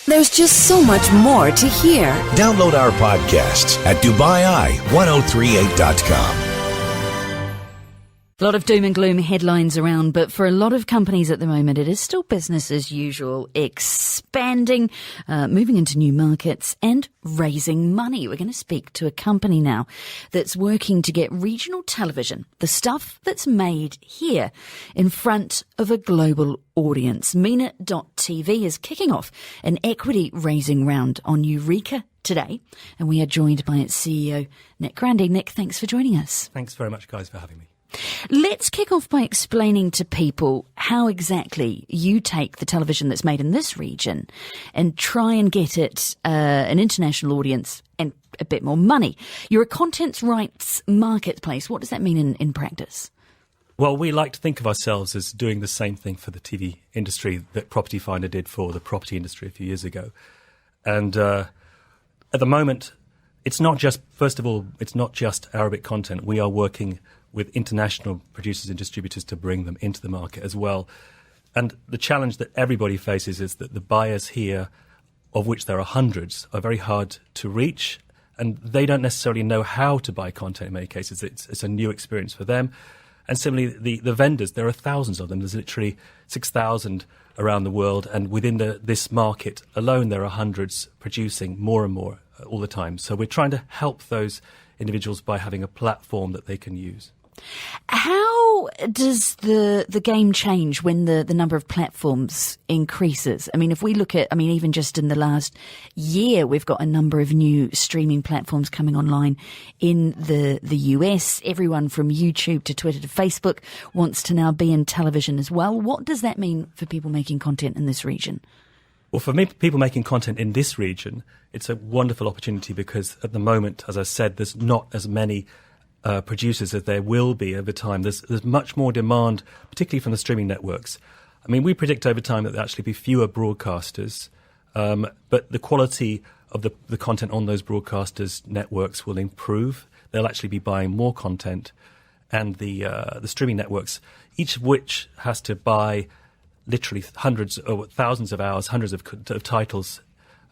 There's just so much more to hear. Download our podcasts at DubaiI1038.com. A lot of doom and gloom headlines around, but for a lot of companies at the moment, it is still business as usual, expanding, moving into new markets and raising money. We're going to speak to a company now that's working to get regional television, the stuff that's made here, in front of a global audience. MENA B2B is kicking off an equity raising round on Eureka today, and we are joined by its CEO, Nick Grande. Nick, thanks for joining us. Thanks very much, guys, for having me. Let's kick off by explaining to people how exactly you take the television that's made in this region and try and get it an international audience and a bit more money. You're a content rights marketplace. What does that mean in practice? Well, we like to think of ourselves as doing the same thing for the TV industry that Property Finder did for the property industry a few years ago. And at the moment, it's not just, first of all, it's not just Arabic content. We are working with international producers and distributors to bring them into the market as well. And the challenge that everybody faces is that the buyers here, of which there are hundreds, are very hard to reach, and they don't necessarily know how to buy content in many cases. It's a new experience for them. And similarly, the vendors, there are thousands of them. There's literally 6,000 around the world, and within this market alone, there are hundreds producing more and more all the time. So we're trying to help those individuals by having a platform that they can use. How does the game change when the number of platforms increases? I mean, if we look at, even just in the last year, we've got a number of new streaming platforms coming online in the US. Everyone from YouTube to Twitter to Facebook wants to now be in television as well. What does that mean for people making content in this region? Well, for people making content in this region, it's a wonderful opportunity because at the moment, as I said, there's not as many producers as there will be over time. There's much more demand, particularly from the streaming networks. I mean, we predict over time that there'll actually be fewer broadcasters, but the quality of the content on those broadcasters' networks will improve. They'll actually be buying more content, and the streaming networks, each of which has to buy literally hundreds or thousands of hours, hundreds of titles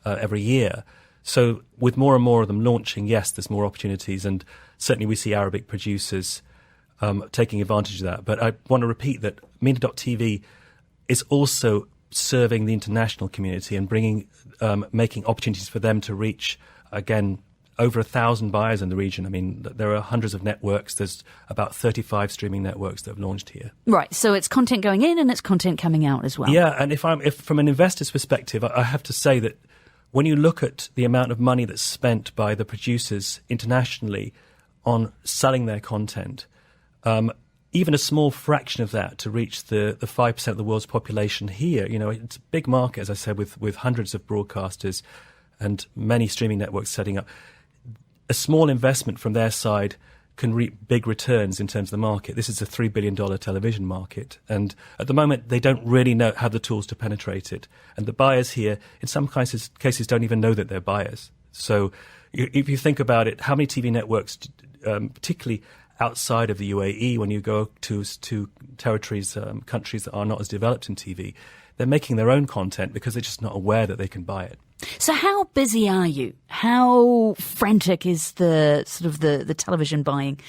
every year. So with more and more of them launching, yes, there's more opportunities, and certainly we see Arabic producers taking advantage of that. But I want to repeat that MENA B2B is also serving the international community and making opportunities for them to reach, again, over 1,000 buyers in the region. I mean, there are hundreds of networks. There's about 35 streaming networks that have launched here. Right, so it's content going in and it's content coming out as well. Yeah, and if from an investor's perspective, I have to say that when you look at the amount of money that's spent by the producers internationally on selling their content, even a small fraction of that to reach the 5% of the world's population here, it's a big market, as I said, with hundreds of broadcasters and many streaming networks setting up. A small investment from their side can reap big returns in terms of the market. This is a $3 billion television market. And at the moment, they don't really have the tools to penetrate it. And the buyers here, in some cases don't even know that they're buyers. So if you think about it, how many TV networks, particularly outside of the UAE, when you go to territories, countries that are not as developed in TV, they're making their own content because they're just not aware that they can buy it. So how busy are you? How frantic is the television buying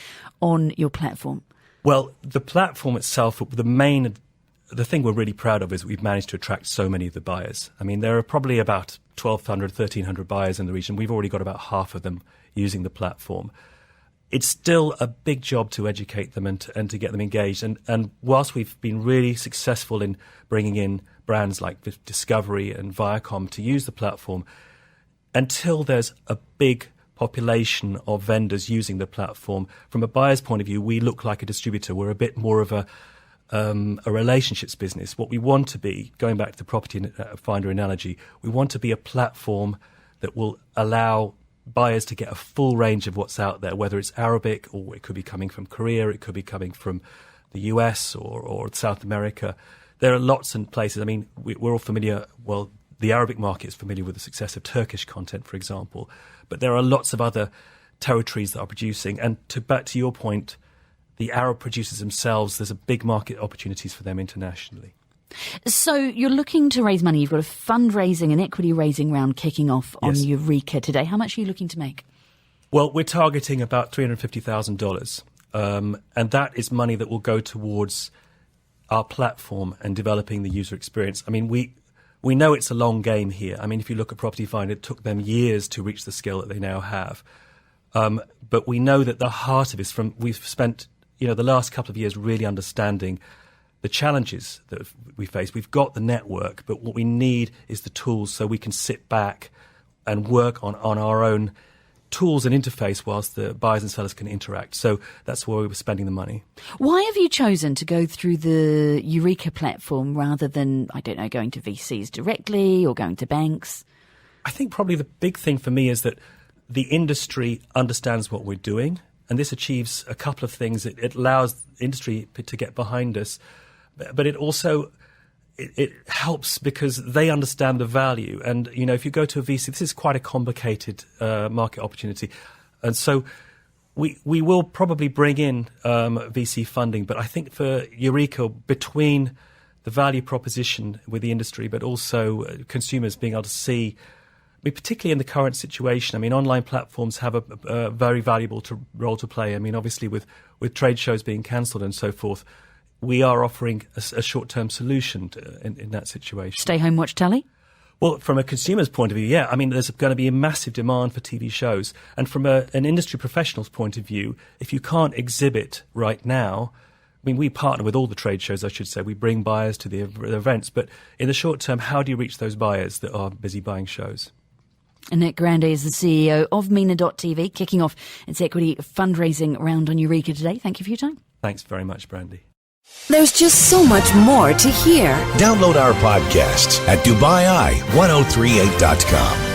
on your platform? Well, the platform itself, the thing we're really proud of is we've managed to attract so many of the buyers. I mean, there are probably about 1,200, 1,300 buyers in the region. We've already got about half of them using the platform. It's still a big job to educate them and to get them engaged. And whilst we've been really successful in bringing in brands like Discovery and Viacom to use the platform, until there's a big population of vendors using the platform, from a buyer's point of view, we look like a distributor. We're a bit more of a relationships business. What we want to be, going back to the Property Finder analogy, we want to be a platform that will allow buyers to get a full range of what's out there, whether it's Arabic or it could be coming from Korea, it could be coming from the US or South America. There are lots of places. I mean, we're all familiar, well, the Arabic market is familiar with the success of Turkish content, for example, but there are lots of other territories that are producing. And back to your point, the Arab producers themselves, there's a big market opportunities for them internationally. So you're looking to raise money. You've got a fundraising and equity raising round kicking off on Eureka today. How much are you looking to make? Well, we're targeting about $350,000. And that is money that will go towards our platform and developing the user experience. I mean, we know it's a long game here. I mean, if you look at Property Find, it took them years to reach the scale that they now have. But we know that the heart of it is we've spent, the last couple of years really understanding the challenges that we face. We've got the network, but what we need is the tools so we can sit back and work on our own tools and interface whilst the buyers and sellers can interact. So that's where we were spending the money. Why have you chosen to go through the Eureka platform rather than, going to VCs directly or going to banks? I think probably the big thing for me is that the industry understands what we're doing, and this achieves a couple of things. It allows industry to get behind us, but it also it helps because they understand the value. And, if you go to a VC, this is quite a complicated market opportunity. And so we will probably bring in VC funding. But I think for Eureka, between the value proposition with the industry, but also consumers being able to see, particularly in the current situation, online platforms have a very valuable role to play. Obviously with trade shows being cancelled and so forth, we are offering a short-term solution in that situation. Stay home, watch telly? Well, from a consumer's point of view, yeah. There's going to be a massive demand for TV shows. And from an industry professional's point of view, if you can't exhibit right now, we partner with all the trade shows, I should say. We bring buyers to the events. But in the short term, how do you reach those buyers that are busy buying shows? Nick Grande is the CEO of MENA.TV, kicking off its equity fundraising round on Eureka today. Thank you for your time. Thanks very much, Brandy. There's just so much more to hear. Download our podcasts at DubaiEye1038.com.